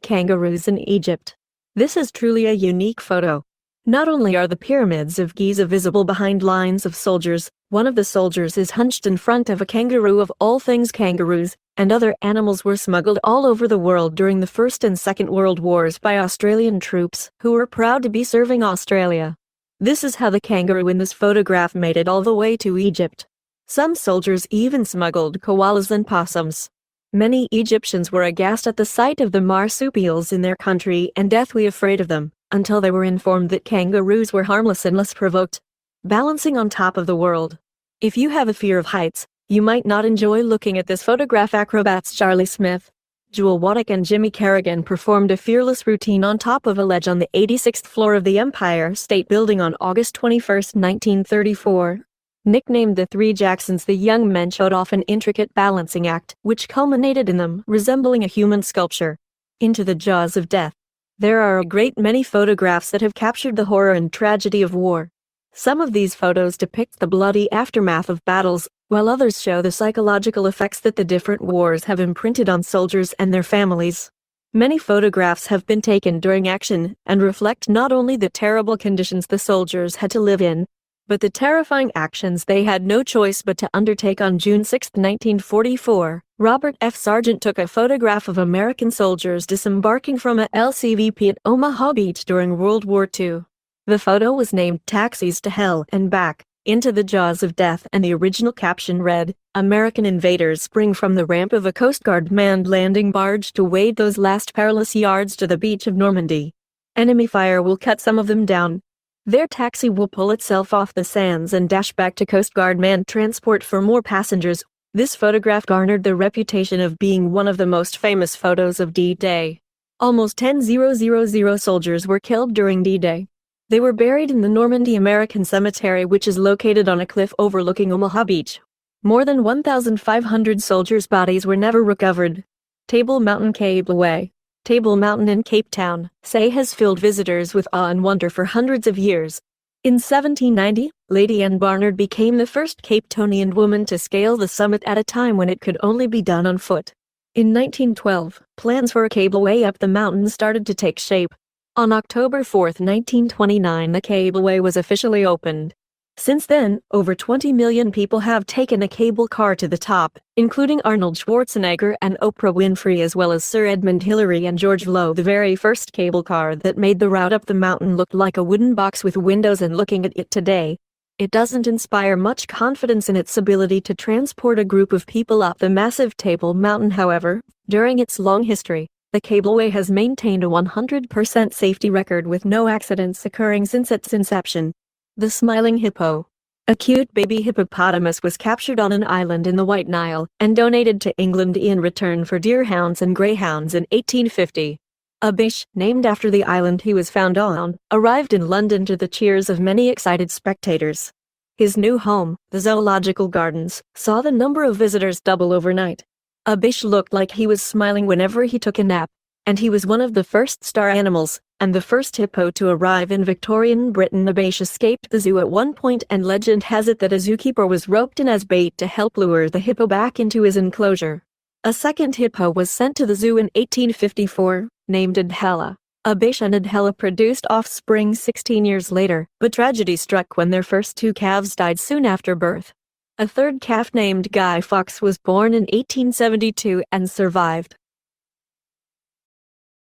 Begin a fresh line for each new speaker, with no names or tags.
Kangaroos in Egypt. This is truly a unique photo. Not only are the pyramids of Giza visible behind lines of soldiers, one of the soldiers is hunched in front of a kangaroo. Of all things, kangaroos and other animals were smuggled all over the world during the First and Second World Wars by Australian troops who were proud to be serving Australia. This is how the kangaroo in this photograph made it all the way to Egypt. Some soldiers even smuggled koalas and possums. Many Egyptians were aghast at the sight of the marsupials in their country and deathly afraid of them, until they were informed that kangaroos were harmless unless provoked. Balancing on top of the world. If you have a fear of heights, you might not enjoy looking at this photograph. Acrobats Charlie Smith, Jewel Waddick and Jimmy Kerrigan performed a fearless routine on top of a ledge on the 86th floor of the Empire State Building on August 21, 1934. Nicknamed the Three Jacksons, the young men showed off an intricate balancing act, which culminated in them resembling a human sculpture. Into the jaws of death. There are a great many photographs that have captured the horror and tragedy of war. Some of these photos depict the bloody aftermath of battles, while others show the psychological effects that the different wars have imprinted on soldiers and their families. Many photographs have been taken during action and reflect not only the terrible conditions the soldiers had to live in, but the terrifying actions they had no choice but to undertake. On June 6, 1944, Robert F. Sargent took a photograph of American soldiers disembarking from a LCVP at Omaha Beach during World War II. The photo was named Taxis to Hell and Back, Into the Jaws of Death, and the original caption read, "American invaders spring from the ramp of a Coast Guard manned landing barge to wade those last perilous yards to the beach of Normandy. Enemy fire will cut some of them down. Their taxi will pull itself off the sands and dash back to Coast Guard manned transport for more passengers." This photograph garnered the reputation of being one of the most famous photos of D-Day. Almost 10,000 soldiers were killed during D-Day. They were buried in the Normandy American Cemetery, which is located on a cliff overlooking Omaha Beach. More than 1,500 soldiers' bodies were never recovered. Table Mountain Cableway. Table Mountain in Cape Town, say, has filled visitors with awe and wonder for hundreds of years. In 1790, Lady Anne Barnard became the first Cape Townian woman to scale the summit at a time when it could only be done on foot. In 1912, plans for a cableway up the mountain started to take shape. On October 4, 1929, the cableway was officially opened. Since then, over 20 million people have taken a cable car to the top, including Arnold Schwarzenegger and Oprah Winfrey, as well as Sir Edmund Hillary and George Low. The very first cable car that made the route up the mountain looked like a wooden box with windows, and looking at it today, it doesn't inspire much confidence in its ability to transport a group of people up the massive Table Mountain. However, during its long history, the cableway has maintained a 100% safety record with no accidents occurring since its inception. The Smiling Hippo. A cute baby hippopotamus was captured on an island in the White Nile and donated to England in return for deerhounds and greyhounds in 1850. A biche, named after the island he was found on, arrived in London to the cheers of many excited spectators. His new home, the Zoological Gardens, saw the number of visitors double overnight. A biche looked like he was smiling whenever he took a nap, and he was one of the first star animals, and the first hippo to arrive in Victorian Britain. The biche escaped the zoo at one point, and legend has it that a zookeeper was roped in as bait to help lure the hippo back into his enclosure. A second hippo was sent to the zoo in 1854, named Adela. A biche and Adela produced offspring 16 years later, but tragedy struck when their first two calves died soon after birth. A third calf named Guy Fawkes was born in 1872 and survived.